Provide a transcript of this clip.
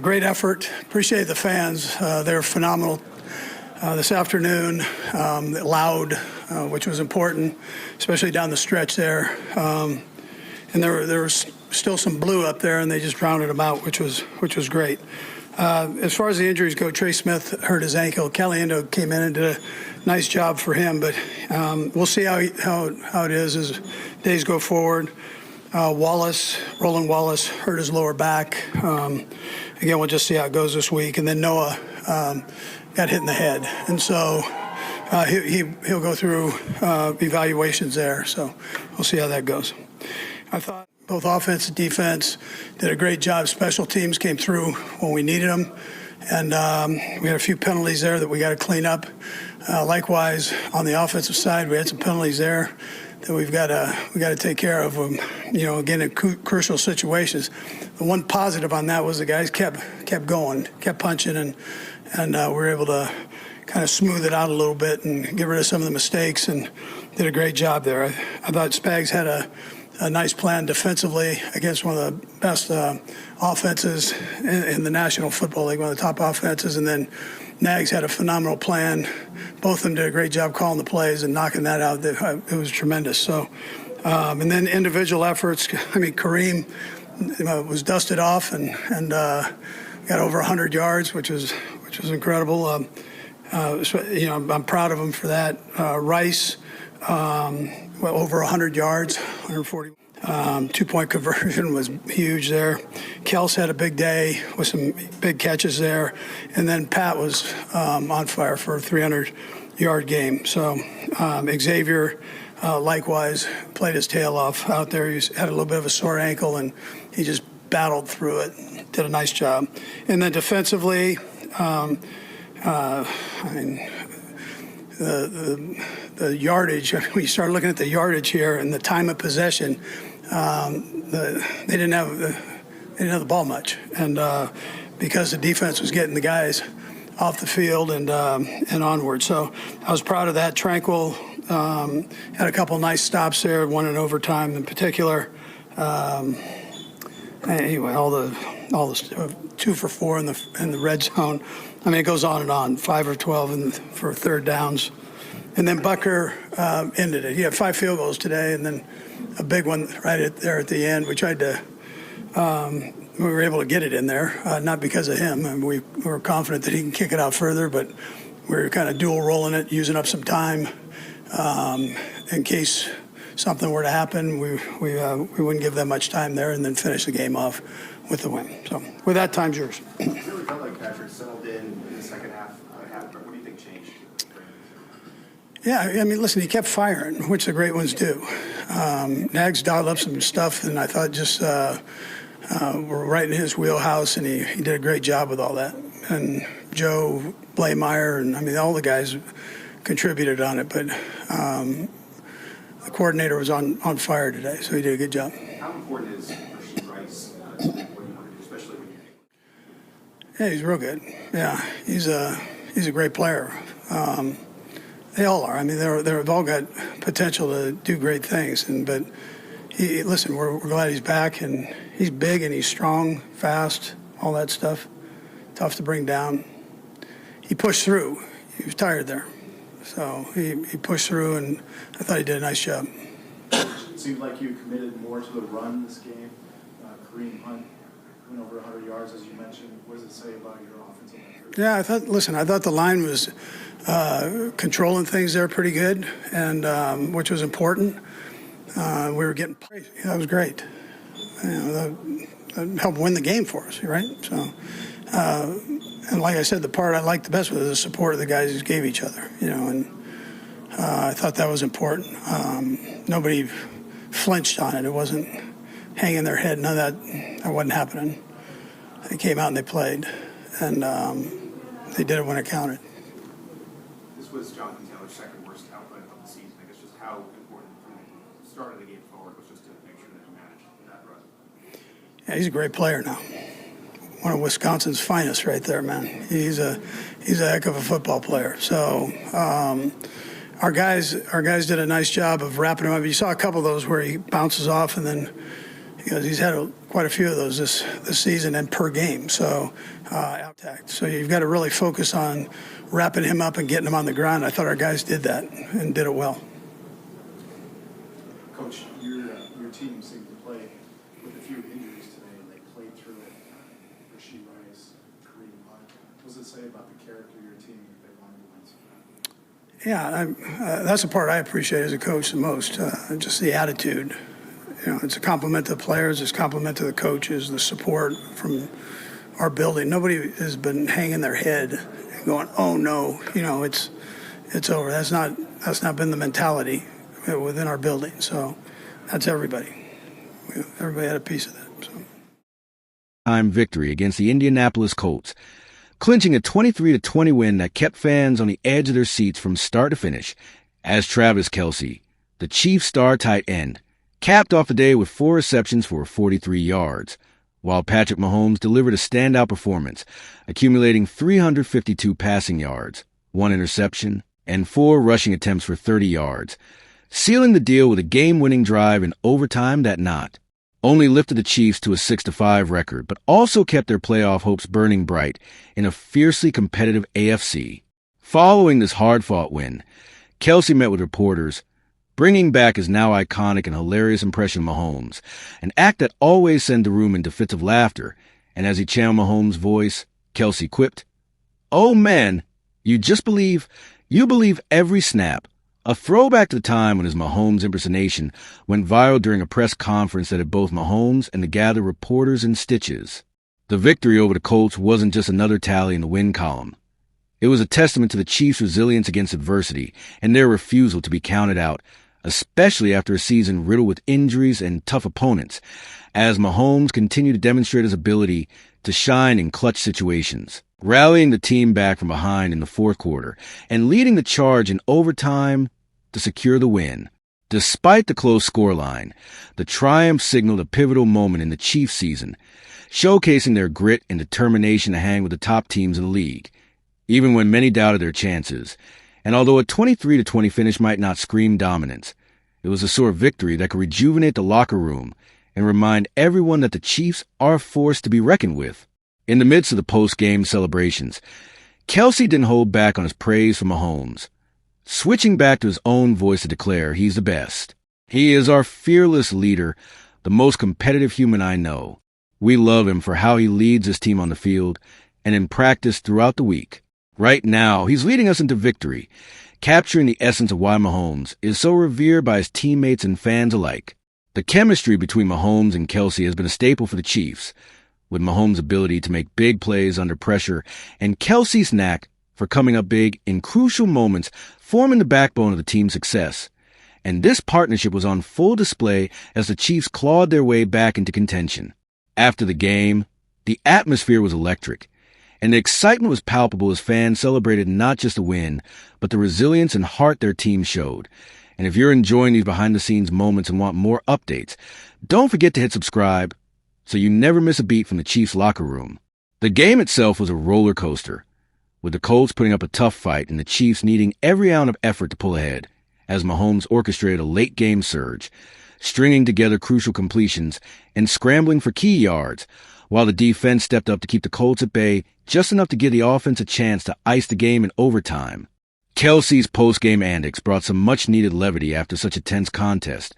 Great effort. Appreciate the fans. They're phenomenal this afternoon. Loud, which was important, especially down the stretch there. And there was still some blue up there, and they just rounded them out, which was great. As far as the injuries go, Trey Smith hurt his ankle. Caliendo came in and did a nice job for him, but we'll see how it is as days go forward. Roland Wallace hurt his lower back. Again, we'll just see how it goes this week. And then Noah got hit in the head, and so he'll go through evaluations there. So we'll see how that goes. I thought both offense and defense did a great job. Special teams came through when we needed them, and we had a few penalties there that we got to clean up. Likewise, on the offensive side, we had some penalties there that we got to take care of. Again, in crucial situations. The one positive on that was the guys kept going, kept punching, and we were able to kind of smooth it out a little bit and get rid of some of the mistakes, and did a great job there. I thought Spags had a nice plan defensively against one of the best offenses in the National Football League, one of the top offenses, and then Nags had a phenomenal plan. Both of them did a great job calling the plays and knocking that out. It was tremendous. So, and then individual efforts. I mean, Kareem was dusted off and got over 100 yards, which was incredible. I'm proud of him for that. Rice, over 100 yards, 140. Two-point conversion was huge there. Kelce had a big day with some big catches there. And then Pat was on fire for a 300-yard game. So Xavier, likewise, played his tail off out there. He had a little bit of a sore ankle, and he just battled through it, did a nice job. And then defensively, the yardage, when you start looking at the yardage here and the time of possession, they didn't have the ball much, and because the defense was getting the guys off the field and onward. So I was proud of that. Tranquil had a couple nice stops there, one in overtime in particular. Anyway, all the 2 for 4 in the red zone. I mean, it goes on and on. 5 or 12 for third downs. And then Bucker ended it. He had 5 field goals today, and then a big one right there at the end. We tried to, we were able to get it in there, not because of him. I mean, we were confident that he can kick it out further, but we were kind of dual rolling it, using up some time in case something were to happen. We wouldn't give them much time there, and then finish the game off with the win. So with that, time's yours. It really felt like Patrick settled in the second half. What do you think changed? Yeah, I mean, listen, he kept firing, which the great ones do. Nags dialed up some stuff, and I thought just we're right in his wheelhouse, and he did a great job with all that. And Joe Blameyer, and I mean, all the guys contributed on it, but the coordinator was on fire today, so he did a good job. How important is Rice, what you want to do, especially when you're... Yeah, he's real good. Yeah, he's a great player. They all are. I mean, they've all got potential to do great things. But listen, we're glad he's back, and he's big and he's strong, fast, all that stuff. Tough to bring down. He pushed through. He was tired there, so he pushed through, and I thought he did a nice job. It seemed like you committed more to the run this game. Kareem Hunt went over 100 yards, as you mentioned. What does it say about your offensive effort? Yeah, I thought the line was controlling things there pretty good, and which was important. We were getting that was great. That helped win the game for us, right? So, and like I said, the part I liked the best was the support the guys gave each other, and I thought that was important. Nobody flinched on it. It wasn't hanging their head. None of that wasn't happening. They came out and they played, and they did it when it counted. This was Jonathan Taylor's second worst output of the season. I guess just how important from the start of the game forward was just to make sure that you managed that run. Yeah, he's a great player now. One of Wisconsin's finest right there, man. He's a heck of a football player. So our guys did a nice job of wrapping him up. You saw a couple of those where he bounces off and then because he's had quite a few of those this season and per game. So, so you've got to really focus on wrapping him up and getting him on the ground. I thought our guys did that and did it well. Coach, your team seemed to play with a few injuries today, and they played through it. Reid, Kareem Hunt. What does it say about the character of your team that they wanted to win? Yeah, that's the part I appreciate as a coach the most, just the attitude. It's a compliment to the players, it's a compliment to the coaches, the support from our building. Nobody has been hanging their head and going, "Oh no, it's over." That's not been the mentality within our building. So that's everybody. Everybody had a piece of that. So. Time victory against the Indianapolis Colts, clinching a 23-20 win that kept fans on the edge of their seats from start to finish, as Travis Kelce, the Chiefs' star tight end, capped off the day with 4 receptions for 43 yards, while Patrick Mahomes delivered a standout performance, accumulating 352 passing yards, 1 interception, and 4 rushing attempts for 30 yards, sealing the deal with a game-winning drive in overtime that only lifted the Chiefs to a 6-5 record, but also kept their playoff hopes burning bright in a fiercely competitive AFC. Following this hard-fought win, Kelce met with reporters, bringing back his now iconic and hilarious impression of Mahomes, an act that always sent the room into fits of laughter, and as he channeled Mahomes' voice, Kelce quipped, "Oh man, you believe every snap," a throwback to the time when his Mahomes impersonation went viral during a press conference that had both Mahomes and the gathered reporters in stitches. The victory over the Colts wasn't just another tally in the win column. It was a testament to the Chiefs' resilience against adversity and their refusal to be counted out, especially after a season riddled with injuries and tough opponents, as Mahomes continued to demonstrate his ability to shine in clutch situations, rallying the team back from behind in the fourth quarter and leading the charge in overtime to secure the win. Despite the close scoreline, the triumph signaled a pivotal moment in the Chiefs' season, showcasing their grit and determination to hang with the top teams in the league, even when many doubted their chances. And although a 23-20 finish might not scream dominance, it was a sort of victory that could rejuvenate the locker room and remind everyone that the Chiefs are a force to be reckoned with. In the midst of the post-game celebrations, Kelce didn't hold back on his praise for Mahomes, switching back to his own voice to declare he's the best. "He is our fearless leader, the most competitive human I know. We love him for how he leads his team on the field and in practice throughout the week. Right now, he's leading us into victory, capturing the essence of why Mahomes is so revered by his teammates and fans alike." The chemistry between Mahomes and Kelce has been a staple for the Chiefs, with Mahomes' ability to make big plays under pressure and Kelce's knack for coming up big in crucial moments forming the backbone of the team's success. And this partnership was on full display as the Chiefs clawed their way back into contention. After the game, the atmosphere was electric, and the excitement was palpable as fans celebrated not just the win, but the resilience and heart their team showed. And if you're enjoying these behind-the-scenes moments and want more updates, don't forget to hit subscribe so you never miss a beat from the Chiefs locker room. The game itself was a roller coaster, with the Colts putting up a tough fight and the Chiefs needing every ounce of effort to pull ahead, as Mahomes orchestrated a late-game surge, stringing together crucial completions and scrambling for key yards, while the defense stepped up to keep the Colts at bay just enough to give the offense a chance to ice the game in overtime. Kelce's post-game antics brought some much-needed levity after such a tense contest,